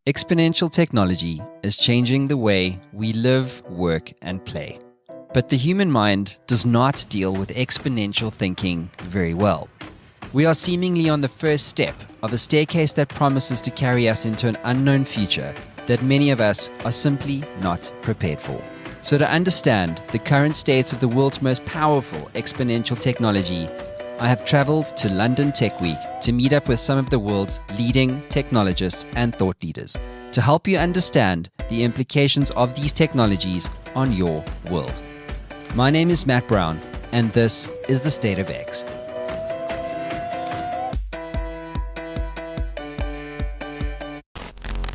Exponential technology is changing the way we live, work, and play. But the human mind does not deal with exponential thinking very well. We are seemingly on the first step of a staircase that promises to carry us into an unknown future that many of us are simply not prepared for. So to understand the current state of the world's most powerful exponential technology, I have traveled to London Tech Week to meet up with some of the world's leading technologists and thought leaders to help you understand the implications of these technologies on your world. My name is Matt Brown, and this is The State of X.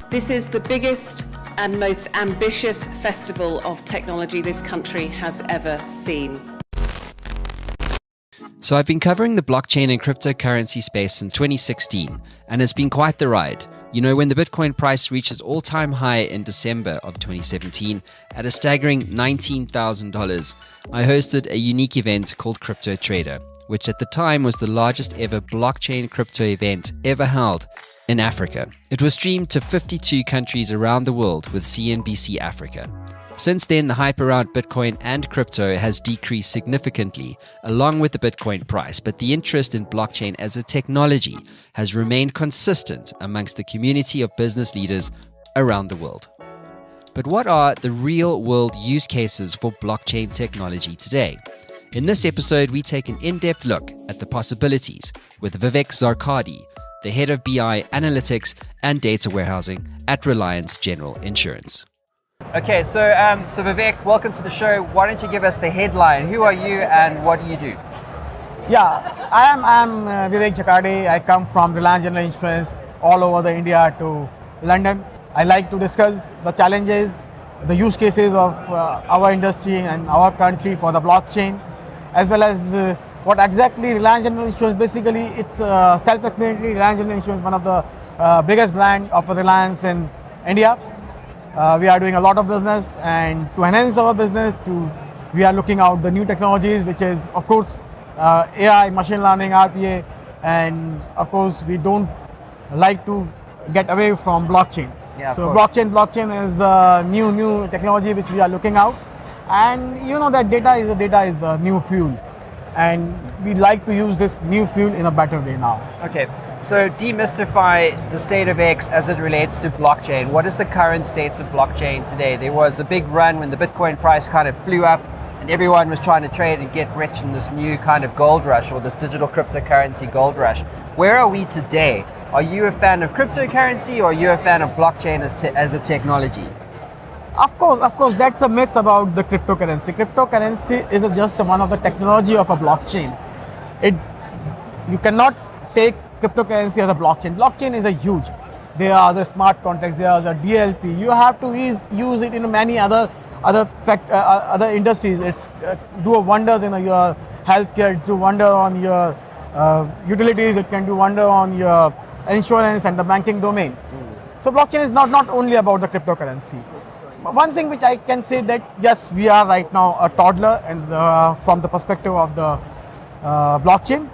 This is the biggest and most ambitious festival of technology this country has ever seen. So I've been covering the blockchain and cryptocurrency space since 2016, and it's been quite the ride. You know, when the Bitcoin price reaches all-time high in December of 2017 at a staggering $19,000, I hosted a unique event called Crypto Trader, which at the time was the largest ever blockchain crypto event ever held in Africa. It was streamed to 52 countries around the world with CNBC Africa. Since then, the hype around Bitcoin and crypto has decreased significantly, along with the Bitcoin price, but the interest in blockchain as a technology has remained consistent amongst the community of business leaders around the world. But what are the real-world use cases for blockchain technology today? In this episode, we take an in-depth look at the possibilities with Vivek Zakarde, the head of BI analytics and data warehousing at Reliance General Insurance. Okay, so Vivek, welcome to the show. Why don't you give us the headline? Who are you and what do you do? Yeah, I am Vivek Zakarde. I come from Reliance General Insurance all over the India to London. I like to discuss the challenges, the use cases of our industry and our country for the blockchain, as well as what exactly Reliance General Insurance, basically it's self-explanatory. Reliance General Insurance is one of the biggest brand of Reliance in India. We are doing a lot of business, and to enhance our business, we are looking out the new technologies, which is of course AI, machine learning, RPA, and of course we don't like to get away from blockchain. Yeah, so blockchain is a new technology which we are looking out, and you know that data is the new fuel, and we like to use this new fuel in a better way now. Okay, so demystify the state of X as it relates to blockchain. What is the current state of blockchain today? There was a big run when the Bitcoin price kind of flew up and everyone was trying to trade and get rich in this new kind of gold rush, or this digital cryptocurrency gold rush. Where are we today? Are you a fan of cryptocurrency, or are you a fan of blockchain as a technology? Of course, that's a myth about the cryptocurrency. Cryptocurrency is just one of the technology of a blockchain. You cannot take cryptocurrency as a blockchain. Blockchain is a huge. There are the smart contracts, there are the DLP. You have to use it in many other industries. It's do wonders in your healthcare, do wonder on your utilities. It can do wonder on your insurance and the banking domain. So blockchain is not only about the cryptocurrency. One thing which I can say that yes, we are right now a toddler, and from the perspective of the blockchain,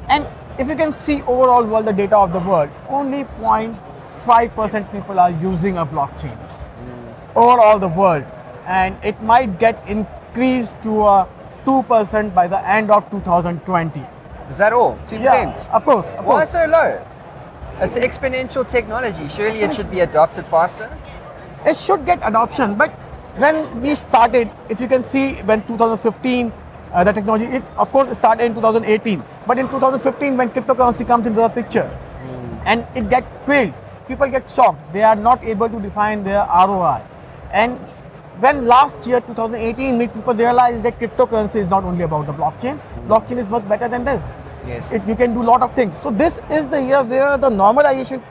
and if you can see overall world, the data of the world, only 0.5% people are using a blockchain overall the world, and it might get increased to 2% by the end of 2020. Is that all? 2%? Yeah, of course. Why so low? It's exponential technology. Surely it should be adopted faster? It should get adoption, but when we started, if you can see, when 2015, the technology, it of course started in 2018, but in 2015 when cryptocurrency comes into the picture and it gets failed, people get shocked. They are not able to define their ROI. And when last year 2018 people realized that cryptocurrency is not only about the blockchain, blockchain is much better than this. Yes. You can do a lot of things. So this is the year where the normalization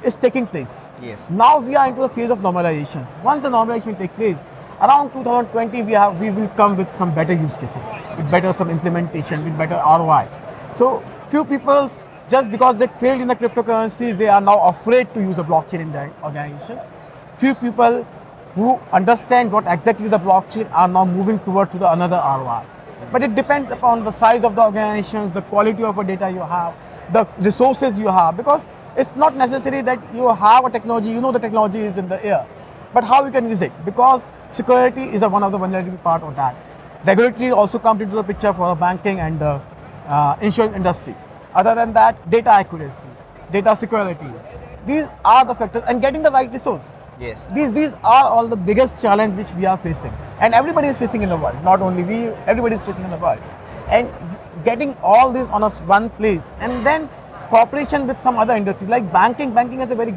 is taking place. Yes. Now we are into the phase of normalizations. Once the normalization takes place, around 2020 we will come with some better use cases, with better some implementation, with better ROI. So few people, just because they failed in the cryptocurrency, they are now afraid to use a blockchain in their organization. Few people who understand what exactly the blockchain are now moving towards to the another ROI. But it depends upon the size of the organizations, the quality of the data you have, the resources you have, because it's not necessary that you have a technology, you know the technology is in the air, but how you can use it, because security is one of the vulnerability part of that. Regulatory also comes into the picture for the banking and the insurance industry. Other than that, data accuracy, data security, these are the factors, and getting the right resource. Yes. These are all the biggest challenge which we are facing, and everybody is facing in the world. Not only we, everybody is facing in the world, and getting all this on one place, and then cooperation with some other industries like banking. Banking is a very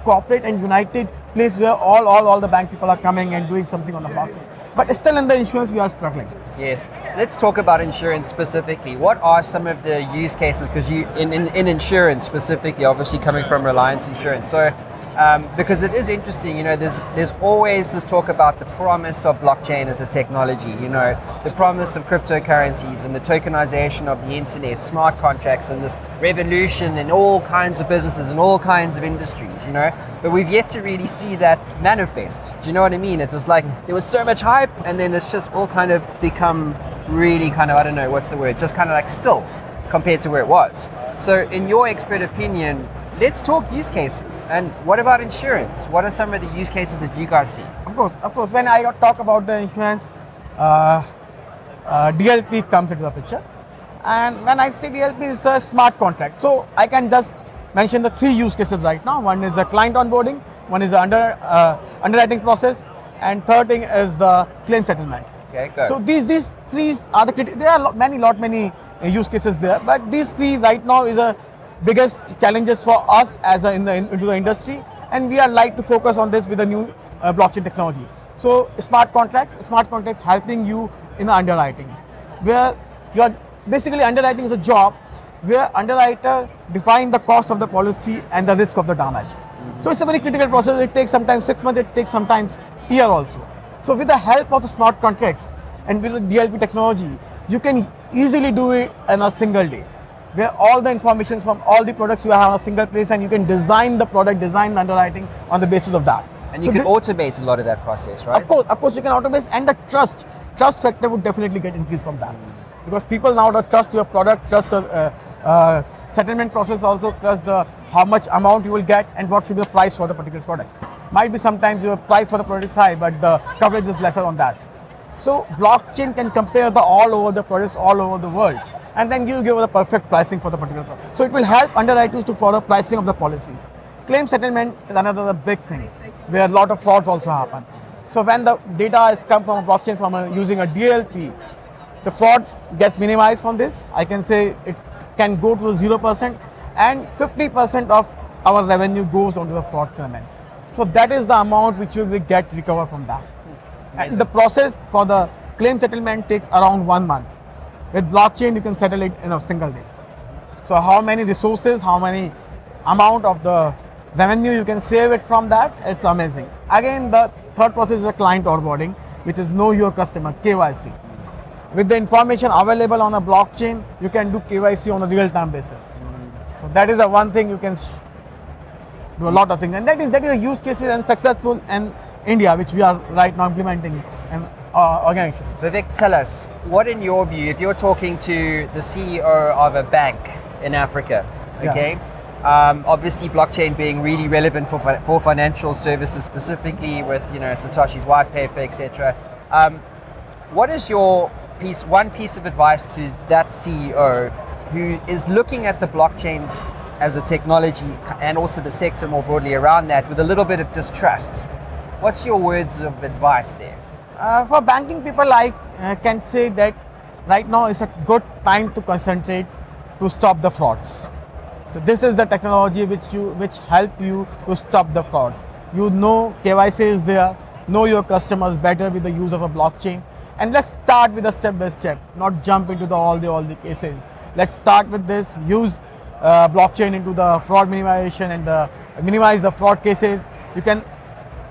corporate and united place where all the bank people are coming and doing something on the blockchain. But still in the insurance we are struggling. Yes. Let's talk about insurance specifically. What are some of the use cases? Because you in insurance specifically, obviously coming from Reliance Insurance. So because it is interesting, you know, there's always this talk about the promise of blockchain as a technology, you know, the promise of cryptocurrencies and the tokenization of the internet, smart contracts, and this revolution in all kinds of businesses and all kinds of industries, you know, but we've yet to really see that manifest. Do you know what I mean? It was like there was so much hype, and then it's just all kind of become really kind of, I don't know, what's the word, just kind of like still compared to where it was. So in your expert opinion, let's talk use cases. And what about insurance? What are some of the use cases that you guys see? Of course. When I talk about the insurance, DLP comes into the picture. And when I say DLP, it's a smart contract. So I can just mention the three use cases right now. One is the client onboarding, one is the underwriting process, and third thing is the claim settlement. Okay, good. So these three are the critical. There are many use cases there, but these three right now is the biggest challenges for us as into the industry, and we are like to focus on this with the new blockchain technology. So smart contracts helping you in the underwriting, where you are basically underwriting is a job where underwriter define the cost of the policy and the risk of the damage. So it's a very critical process. It takes sometimes 6 months, it takes sometimes year also. So with the help of smart contracts and with the DLP technology, you can easily do it in a single day, where all the information from all the products you have on a single place, and you can design the product, design the underwriting on the basis of that. And you can automate a lot of that process, right? Of course you can automate, and the trust factor would definitely get increased from that, because people now trust your product, trust the settlement process, also trust the how much amount you will get and what should be the price for the particular product. Might be sometimes your price for the product is high, but the coverage is lesser on that. So blockchain can compare the all over the products all over the world, and then give the perfect pricing for the particular product. So it will help underwriters to follow pricing of the policies. Claim settlement is another big thing, where a lot of frauds also happen. So when the data has come from a blockchain from using a DLP, the fraud gets minimized from this. I can say it can go to 0%, and 50% of our revenue goes onto the fraud claimants. So that is the amount which you will get recover from that. And the process for the claim settlement takes around 1 month. With blockchain, you can settle it in a single day. So how many resources, how many amount of the revenue you can save it from that, it's amazing. Again, the third process is a client onboarding, which is know your customer, KYC. With the information available on a blockchain, you can do KYC on a real-time basis. So that is the one thing you can do a lot of things, and that is a use cases and successful in India, which we are right now implementing in our organization. Vivek, tell us, what in your view, if you're talking to the CEO of a bank in Africa, okay, obviously blockchain being really relevant for financial services, specifically with, you know, Satoshi's white paper, etc. What is your one piece of advice to that CEO who is looking at the blockchains as a technology and also the sector more broadly around that with a little bit of distrust? What's your words of advice there? For banking people, I can say that right now is a good time to concentrate to stop the frauds. So this is the technology which help you to stop the frauds. You know KYC is there, know your customers better with the use of a blockchain, and let's start with a step by step, not jump into all the cases. Let's start with this, use blockchain into the fraud minimization and minimize the fraud cases. You can,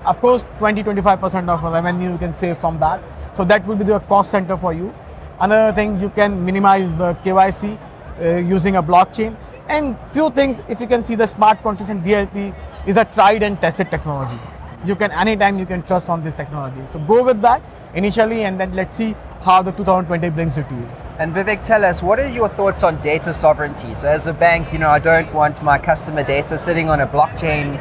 of course, 20-25% of revenue you can save from that. So that will be the cost center for you. Another thing, you can minimize the KYC using a blockchain. And few things, if you can see, the smart contracts and DLP is a tried and tested technology. you can anytime you can trust on this technology. So go with that initially, and then let's see how the 2020 brings it to you. And Vivek, tell us, what are your thoughts on data sovereignty? So as a bank, I don't want my customer data sitting on a blockchain,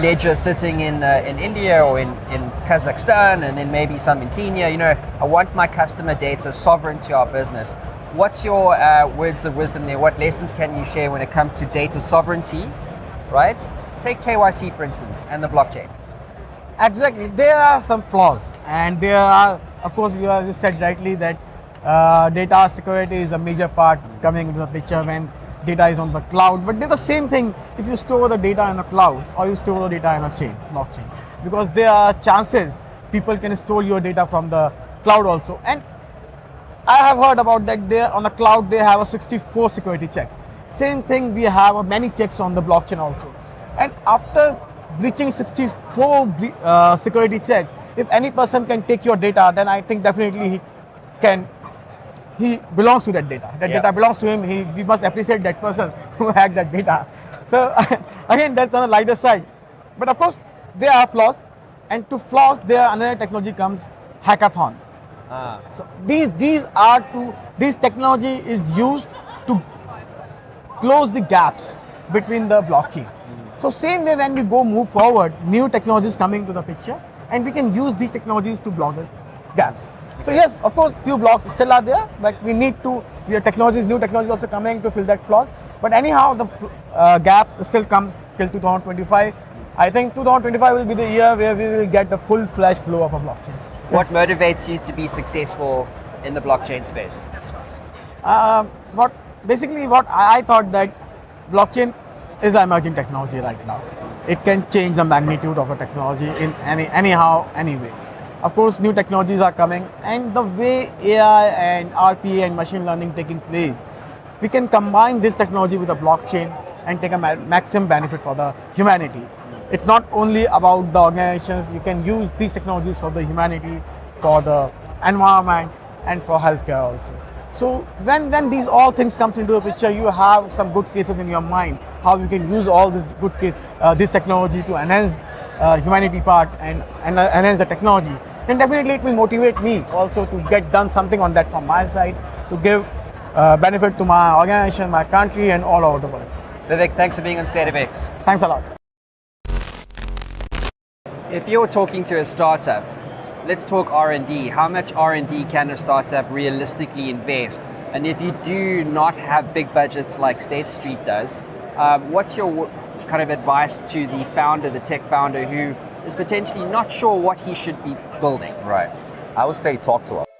ledger sitting in India or in Kazakhstan, and then maybe some in Kenya. I want my customer data sovereign to our business. What's your words of wisdom there? What lessons can you share when it comes to data sovereignty, right? Take KYC, for instance, and the blockchain. Exactly. There are some flaws, and there are, of course, you said rightly that data security is a major part coming into the picture when data is on the cloud. But they're the same thing if you store the data in the cloud or you store the data in a blockchain, because there are chances people can store your data from the cloud also. And I have heard about that there on the cloud they have a 64 security checks. Same thing, we have many checks on the blockchain also. And after breaching 64 security checks, if any person can take your data, then I think definitely he belongs to that data. That data belongs to him. We must appreciate that person who hacked that data. So again, that's on the lighter side. But of course, there are flaws, and to flaws, another technology comes, hackathon. So these technology is used to close the gaps between the blockchain. So same way when we move forward, new technologies coming to the picture, and we can use these technologies to block the gaps. So yes, of course, few blocks still are there, but we need to, new technologies also coming to fill that flaw. But anyhow, the gap still comes till 2025. I think 2025 will be the year where we will get the full-fledged flow of a blockchain. What motivates you to be successful in the blockchain space? What I thought that blockchain is an emerging technology right now. It can change the magnitude of a technology in any way. Of course, new technologies are coming, and the way AI and RPA and machine learning taking place, we can combine this technology with the blockchain and take a maximum benefit for the humanity. It's not only about the organizations. You can use these technologies for the humanity, for the environment, and for healthcare also. So when these all things comes into the picture, you have some good cases in your mind how you can use all this this technology to enhance humanity part and enhance the technology. Then definitely it will motivate me also to get done something on that from my side to give benefit to my organization, my country, and all over the world. Vivek, thanks for being on State of X. Thanks a lot. If you're talking to a startup, let's talk R&D. How much R&D can a startup realistically invest? And if you do not have big budgets like State Street does, what's your kind of advice to the founder, the tech founder, who is potentially not sure what he should be building? Right. I would say talk to us.